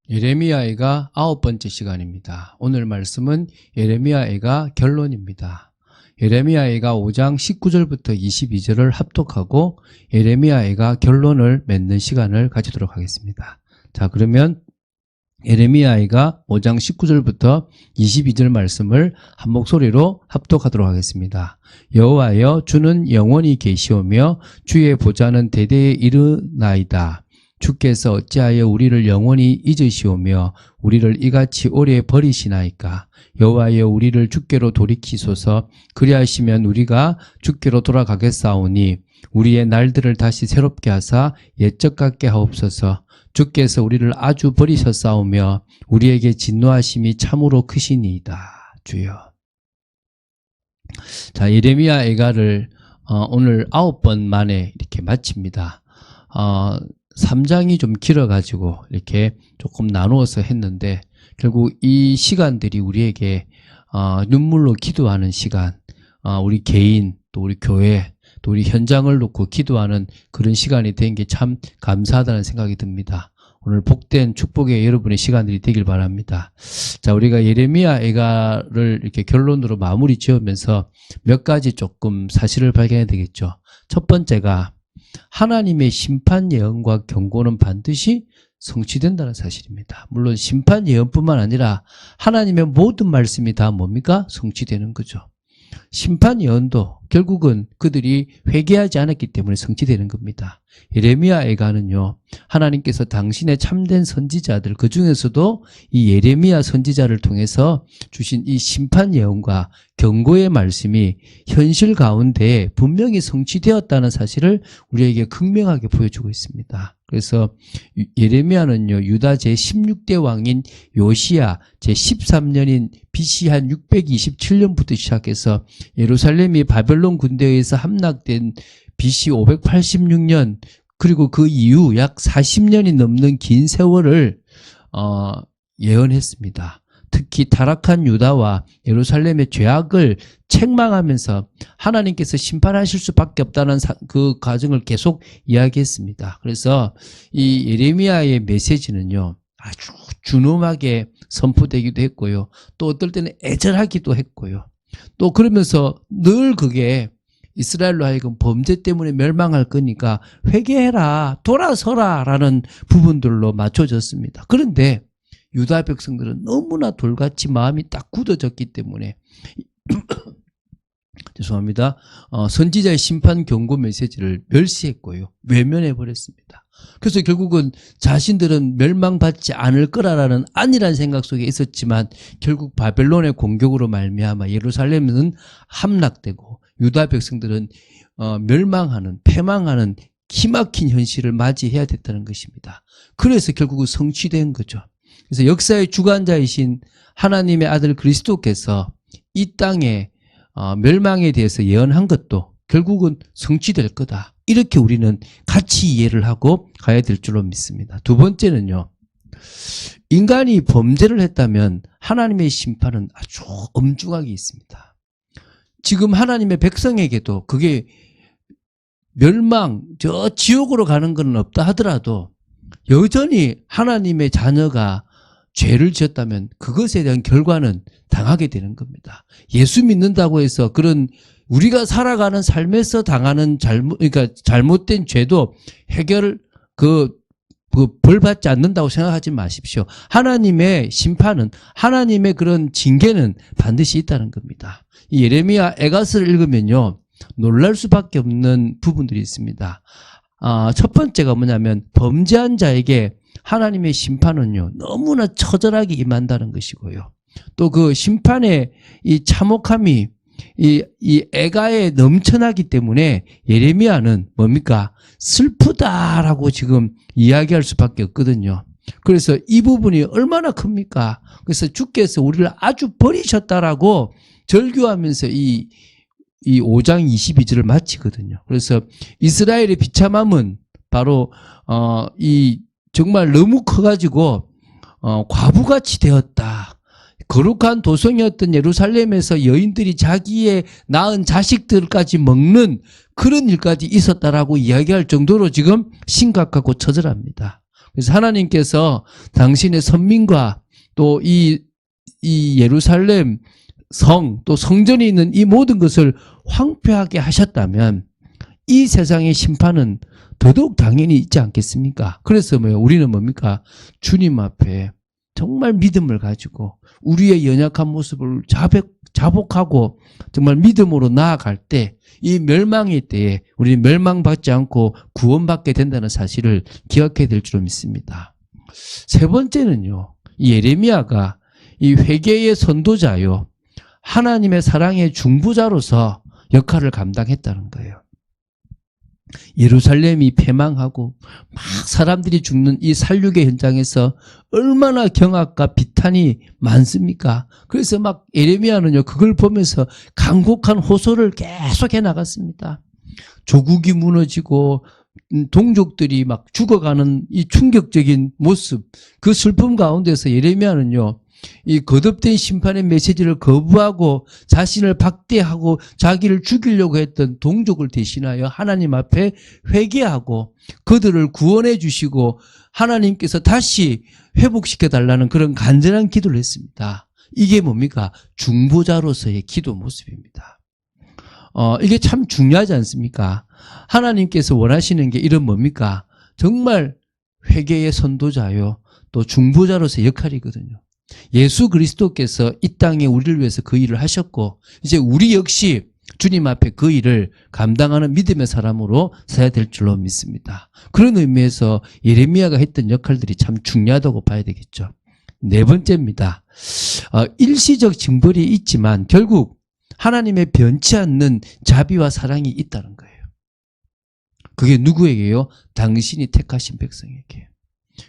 예레미야애가 9번째 시간입니다. 오늘 말씀은 예레미야애가 결론입니다. 예레미야애가 5장 19절부터 22절을 합독하고 예레미야애가 결론을 맺는 시간을 가지도록 하겠습니다. 자, 그러면 예레미야애가 5장 19절부터 22절 말씀을 한 목소리로 합독하도록 하겠습니다. 여호와여, 주는 영원히 계시오며 주의 보좌는 대대에 이르나이다. 주께서 어찌하여 우리를 영원히 잊으시오며 우리를 이같이 오래 버리시나이까. 여호와여, 우리를 주께로 돌이키소서. 그리하시면 우리가 주께로 돌아가겠사오니 우리의 날들을 다시 새롭게 하사 옛적 같게 하옵소서. 주께서 우리를 아주 버리셨사오며 우리에게 진노하심이 참으로 크시니이다. 주여. 자, 예레미야 애가를 오늘 9번 만에 이렇게 마칩니다. 3장이 좀 길어가지고 이렇게 조금 나누어서 했는데 결국 이 시간들이 우리에게 눈물로 기도하는 시간, 우리 개인 또 우리 교회 또 우리 현장을 놓고 기도하는 그런 시간이 된 게 참 감사하다는 생각이 듭니다. 오늘 복된 축복의 여러분의 시간들이 되길 바랍니다. 자, 우리가 예레미야 애가를 이렇게 결론으로 마무리 지으면서 몇 가지 조금 사실을 발견해야 되겠죠. 첫 번째가 하나님의 심판 예언과 경고는 반드시 성취된다는 사실입니다. 물론 심판 예언뿐만 아니라 하나님의 모든 말씀이 다 뭡니까? 성취되는 거죠. 심판 예언도 결국은 그들이 회개하지 않았기 때문에 성취되는 겁니다. 예레미야 애가는요, 하나님께서 당신의 참된 선지자들, 그 중에서도 이 예레미야 선지자를 통해서 주신 이 심판 예언과 경고의 말씀이 현실 가운데 분명히 성취되었다는 사실을 우리에게 극명하게 보여주고 있습니다. 그래서 예레미야는요, 유다 제16대 왕인 요시야 제13년인 BC 한 627년부터 시작해서 예루살렘이 바벨론 군대에 의해서 함락된 BC 586년 그리고 그 이후 약 40년이 넘는 긴 세월을 예언했습니다. 특히 타락한 유다와 예루살렘의 죄악을 책망하면서 하나님께서 심판하실 수밖에 없다는 그 과정을 계속 이야기했습니다. 그래서 이 예레미야의 메시지는요, 아주 준엄하게 선포되기도 했고요. 또 어떨 때는 애절하기도 했고요. 또 그러면서 늘 그게 이스라엘로 하여금 범죄 때문에 멸망할 거니까 회개해라, 돌아서라 라는 부분들로 맞춰졌습니다. 그런데 유다 백성들은 너무나 돌같이 마음이 딱 굳어졌기 때문에 죄송합니다. 선지자의 심판 경고 메시지를 멸시했고요. 외면해버렸습니다. 그래서 결국은 자신들은 멸망받지 않을 거라는 안일한 생각 속에 있었지만 결국 바벨론의 공격으로 말미암아 예루살렘은 함락되고 유다 백성들은 멸망하는, 패망하는 기막힌 현실을 맞이해야 됐다는 것입니다. 그래서 결국은 성취된 거죠. 그래서 역사의 주관자이신 하나님의 아들 그리스도께서 이 땅에 멸망에 대해서 예언한 것도 결국은 성취될 거다. 이렇게 우리는 같이 이해를 하고 가야 될 줄로 믿습니다. 두 번째는요, 인간이 범죄를 했다면 하나님의 심판은 아주 엄중하게 있습니다. 지금 하나님의 백성에게도 그게 멸망, 저 지옥으로 가는 건 없다 하더라도 여전히 하나님의 자녀가 죄를 지었다면 그것에 대한 결과는 당하게 되는 겁니다. 예수 믿는다고 해서 그런 우리가 살아가는 삶에서 당하는 그러니까 잘못된 죄도 벌 받지 않는다고 생각하지 마십시오. 하나님의 심판은, 하나님의 그런 징계는 반드시 있다는 겁니다. 이 예레미야 애가서를 읽으면요, 놀랄 수밖에 없는 부분들이 있습니다. 첫 번째가 뭐냐면 범죄한 자에게 하나님의 심판은요, 너무나 처절하게 임한다는 것이고요. 또 그 심판의 이 참혹함이 이 애가에 넘쳐나기 때문에 예레미야는 뭡니까? 슬프다라고 지금 이야기할 수밖에 없거든요. 그래서 이 부분이 얼마나 큽니까? 그래서 주께서 우리를 아주 버리셨다라고 절규하면서 이 5장 22절을 마치거든요. 그래서 이스라엘의 비참함은 바로 정말 너무 커가지고 과부같이 되었다. 거룩한 도성이었던 예루살렘에서 여인들이 자기의 낳은 자식들까지 먹는 그런 일까지 있었다라고 이야기할 정도로 지금 심각하고 처절합니다. 그래서 하나님께서 당신의 선민과 또 이 예루살렘 성, 또 성전이 있는 이 모든 것을 황폐하게 하셨다면 이 세상의 심판은 더더욱 당연히 있지 않겠습니까? 그래서 우리는 뭡니까? 주님 앞에 정말 믿음을 가지고 우리의 연약한 모습을 자복하고 정말 믿음으로 나아갈 때 이 멸망의 때에 우리는 멸망받지 않고 구원받게 된다는 사실을 기억해야 될 줄로 믿습니다. 세 번째는요, 이 예레미야가 이 회개의 선도자요, 하나님의 사랑의 중보자로서 역할을 감당했다는 거예요. 예루살렘이 패망하고 막 사람들이 죽는 이 살육의 현장에서 얼마나 경악과 비탄이 많습니까? 그래서 막 예레미야는요, 그걸 보면서 간곡한 호소를 계속해 나갔습니다. 조국이 무너지고 동족들이 막 죽어가는 이 충격적인 모습, 그 슬픔 가운데서 예레미야는요, 이 거듭된 심판의 메시지를 거부하고 자신을 박대하고 자기를 죽이려고 했던 동족을 대신하여 하나님 앞에 회개하고 그들을 구원해 주시고 하나님께서 다시 회복시켜 달라는 그런 간절한 기도를 했습니다. 이게 뭡니까? 중보자로서의 기도 모습입니다. 이게 참 중요하지 않습니까? 하나님께서 원하시는 게 이런 뭡니까? 정말 회개의 선도자요, 또 중보자로서의 역할이거든요. 예수 그리스도께서 이 땅에 우리를 위해서 그 일을 하셨고 이제 우리 역시 주님 앞에 그 일을 감당하는 믿음의 사람으로 서야 될 줄로 믿습니다. 그런 의미에서 예레미야가 했던 역할들이 참 중요하다고 봐야 되겠죠. 네 번째입니다. 일시적 징벌이 있지만 결국 하나님의 변치 않는 자비와 사랑이 있다는 거예요. 그게 누구에게요? 당신이 택하신 백성에게.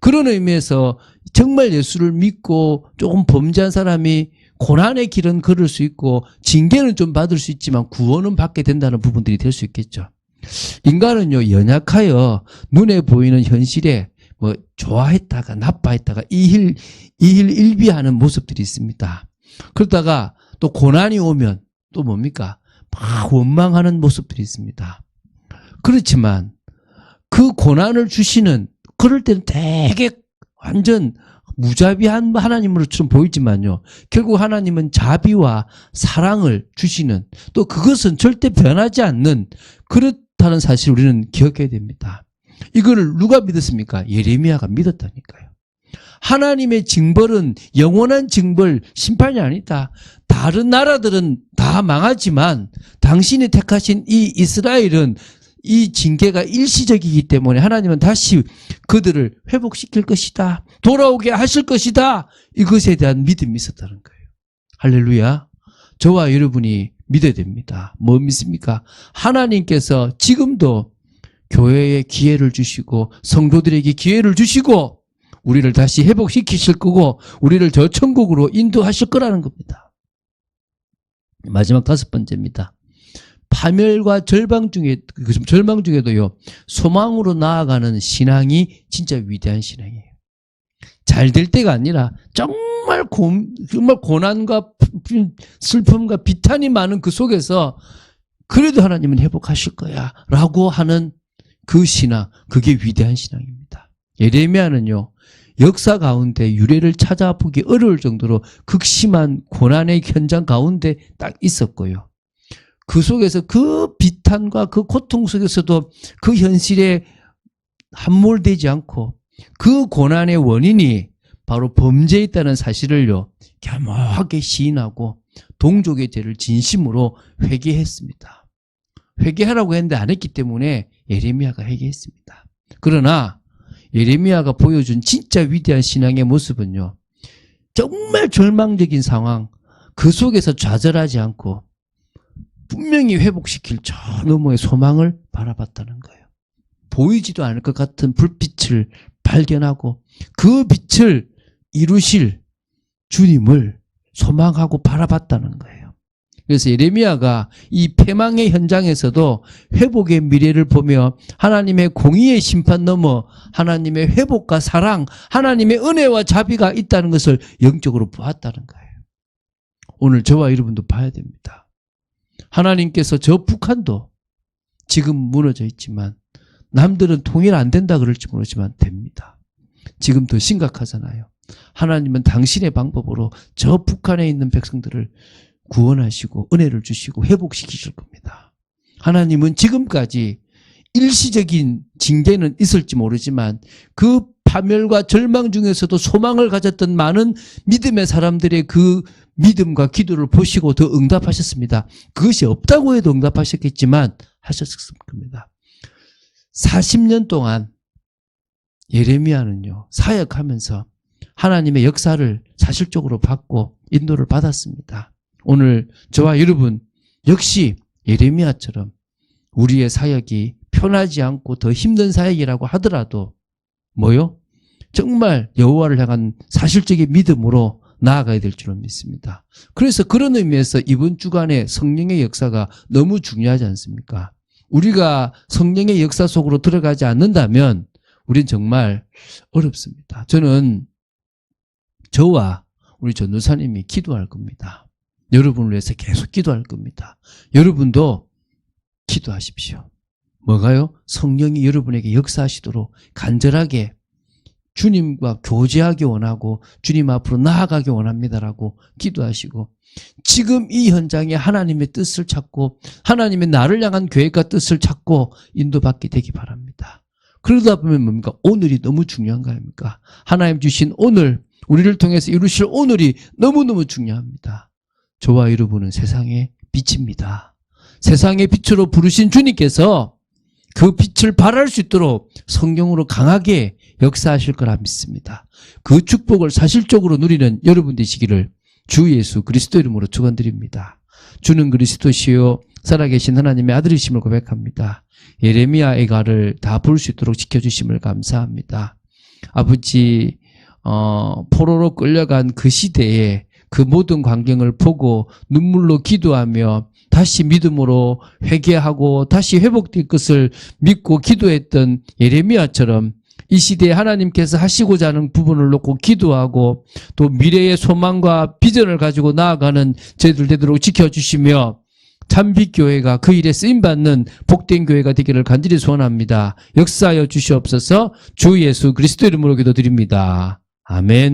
그런 의미에서 정말 예수를 믿고 조금 범죄한 사람이 고난의 길은 걸을 수 있고 징계는 좀 받을 수 있지만 구원은 받게 된다는 부분들이 될 수 있겠죠. 인간은요, 연약하여 눈에 보이는 현실에 좋아했다가 나빠했다가 이힐일비하는 모습들이 있습니다. 그러다가 또 고난이 오면 또 뭡니까? 막 원망하는 모습들이 있습니다. 그렇지만 그 고난을 주시는, 그럴 때는 되게 완전 무자비한 하나님으로처럼 보이지만요, 결국 하나님은 자비와 사랑을 주시는, 또 그것은 절대 변하지 않는, 그렇다는 사실을 우리는 기억해야 됩니다. 이거를 누가 믿었습니까? 예레미야가 믿었다니까요. 하나님의 징벌은 영원한 징벌, 심판이 아니다. 다른 나라들은 다 망하지만 당신이 택하신 이 이스라엘은 이 징계가 일시적이기 때문에 하나님은 다시 그들을 회복시킬 것이다, 돌아오게 하실 것이다, 이것에 대한 믿음이 있었다는 거예요. 할렐루야. 저와 여러분이 믿어야 됩니다. 뭐 믿습니까? 하나님께서 지금도 교회에 기회를 주시고 성도들에게 기회를 주시고 우리를 다시 회복시키실 거고 우리를 저 천국으로 인도하실 거라는 겁니다. 마지막 다섯 번째입니다. 파멸과 절망 중에도요, 소망으로 나아가는 신앙이 진짜 위대한 신앙이에요. 잘 될 때가 아니라 정말 고난과 슬픔과 비탄이 많은 그 속에서 그래도 하나님은 회복하실 거야 라고 하는 그 신앙, 그게 위대한 신앙입니다. 예레미야는요, 역사 가운데 유래를 찾아보기 어려울 정도로 극심한 고난의 현장 가운데 딱 있었고요. 그 속에서 그 비탄과 그 고통 속에서도 그 현실에 함몰되지 않고 그 고난의 원인이 바로 범죄에 있다는 사실을요, 겸허하게 시인하고 동족의 죄를 진심으로 회개했습니다. 회개하라고 했는데 안 했기 때문에 예레미야가 회개했습니다. 그러나 예레미야가 보여준 진짜 위대한 신앙의 모습은요, 정말 절망적인 상황, 그 속에서 좌절하지 않고 분명히 회복시킬 저 너머의 소망을 바라봤다는 거예요. 보이지도 않을 것 같은 불빛을 발견하고 그 빛을 이루실 주님을 소망하고 바라봤다는 거예요. 그래서 예레미야가 이 패망의 현장에서도 회복의 미래를 보며 하나님의 공의의 심판 넘어 하나님의 회복과 사랑, 하나님의 은혜와 자비가 있다는 것을 영적으로 보았다는 거예요. 오늘 저와 여러분도 봐야 됩니다. 하나님께서 저 북한도 지금 무너져 있지만 남들은 통일 안 된다 그럴지 모르지만 됩니다. 지금 더 심각하잖아요. 하나님은 당신의 방법으로 저 북한에 있는 백성들을 구원하시고 은혜를 주시고 회복시키실 겁니다. 하나님은 지금까지 일시적인 징계는 있을지 모르지만 그 파멸과 절망 중에서도 소망을 가졌던 많은 믿음의 사람들의 그 믿음과 기도를 보시고 더 응답하셨습니다. 그것이 없다고 해도 응답하셨겠지만 하셨을 겁니다. 40년 동안 예레미야는요, 사역하면서 하나님의 역사를 사실적으로 받고 인도를 받았습니다. 오늘 저와 여러분 역시 예레미야처럼 우리의 사역이 편하지 않고 더 힘든 사역이라고 하더라도 뭐요? 정말 여호와를 향한 사실적인 믿음으로 나아가야 될 줄은 믿습니다. 그래서 그런 의미에서 이번 주간에 성령의 역사가 너무 중요하지 않습니까? 우리가 성령의 역사 속으로 들어가지 않는다면 우린 정말 어렵습니다. 저는 저와 우리 전도사님이 기도할 겁니다. 여러분을 위해서 계속 기도할 겁니다. 여러분도 기도하십시오. 뭐가요? 성령이 여러분에게 역사하시도록 간절하게 주님과 교제하기 원하고 주님 앞으로 나아가기 원합니다라고 기도하시고 지금 이 현장에 하나님의 뜻을 찾고 하나님의 나를 향한 계획과 뜻을 찾고 인도받게 되기 바랍니다. 그러다 보면 뭡니까? 오늘이 너무 중요한 거 아닙니까? 하나님 주신 오늘, 우리를 통해서 이루실 오늘이 너무너무 중요합니다. 저와 여러분은 세상의 빛입니다. 세상의 빛으로 부르신 주님께서 그 빛을 발할 수 있도록 성령으로 강하게 역사하실 거라 믿습니다. 그 축복을 사실적으로 누리는 여러분 되시기를 주 예수 그리스도 이름으로 축원드립니다. 주는 그리스도시요 살아계신 하나님의 아들이심을 고백합니다. 예레미야의 가를 다 볼 수 있도록 지켜주심을 감사합니다. 아버지, 포로로 끌려간 그 시대에 그 모든 광경을 보고 눈물로 기도하며 다시 믿음으로 회개하고 다시 회복될 것을 믿고 기도했던 예레미야처럼 이 시대에 하나님께서 하시고자 하는 부분을 놓고 기도하고 또 미래의 소망과 비전을 가지고 나아가는 저희들 되도록 지켜주시며 참빛교회가 그 일에 쓰임받는 복된 교회가 되기를 간절히 소원합니다. 역사하여 주시옵소서. 주 예수 그리스도 이름으로 기도드립니다. 아멘.